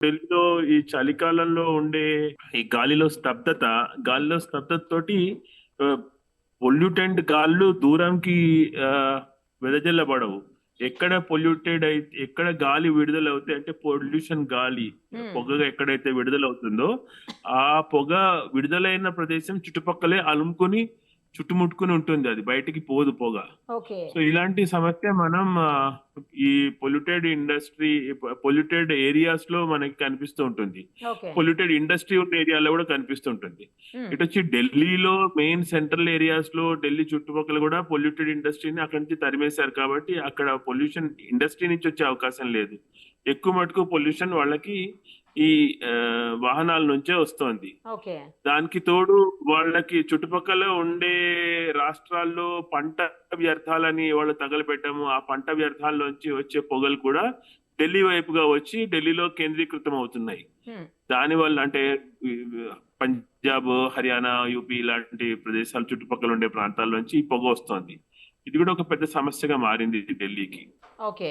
ఢిల్లీలో ఈ చలికాలంలో ఉండే ఈ గాలిలో స్తబ్దత తోటి పొల్యూటెంట్ గాళ్ళు దూరంకి ఆ, వెదజల్లబడవు. ఎక్కడ గాలి విడుదల అవుతాయి అంటే పొల్యూషన్ గాలి హ్మ్. పొగగా ఎక్కడైతే విడుదలవుతుందో ఆ పొగ విడుదలైన ప్రదేశం చుట్టుపక్కలే అలుముకొని చుట్టుముట్టుకుని ఉంటుంది, అది బయటికి పోదు పొగ. ఓకే. సో ఇలాంటి సమస్య మనం ఈ పొల్యూటెడ్ ఏరియాస్ లో మనకి కనిపిస్తూ ఉంటుంది. ఓకే. పొల్యూటెడ్ ఇండస్ట్రీ ఉన్న ఏరియాలో కూడా కనిపిస్తుంటుంది. హ్మ్. ఇటు వచ్చి ఢిల్లీలో మెయిన్ సెంట్రల్ ఏరియాస్ లో ఢిల్లీ చుట్టుపక్కల కూడా పొల్యూటెడ్ ఇండస్ట్రీని అక్కడి నుంచి తరిమేశారు కాబట్టి అక్కడ పొల్యూషన్ ఇండస్ట్రీ నుంచి వచ్చే అవకాశం లేదు. ఎక్కువ మటుకు పొల్యూషన్ వాళ్ళకి ఈ ఆ, వాహనాల నుంచే వస్తోంది. ఓకే. దానికి తోడు వాళ్ళకి చుట్టుపక్కల ఉండే రాష్ట్రాల్లో పంట వ్యర్థాలని వాళ్ళు తగలబెట్టము, ఆ పంట వ్యర్థాల్లోంచి వచ్చే పొగలు కూడా ఢిల్లీ వైపుగా వచ్చి ఢిల్లీలో కేంద్రీకృతం అవుతున్నాయి. హ్మ్. దానివల్ల అంటే ఈ పంజాబ్, హర్యానా, యూపీ ఇలాంటి ప్రదేశాల చుట్టుపక్కల ఉండే ప్రాంతాల నుంచి ఈ పొగ వస్తోంది. ఇది కూడా ఒక పెద్ద సమస్యగా మారింది ఢిల్లీకి. ఓకే.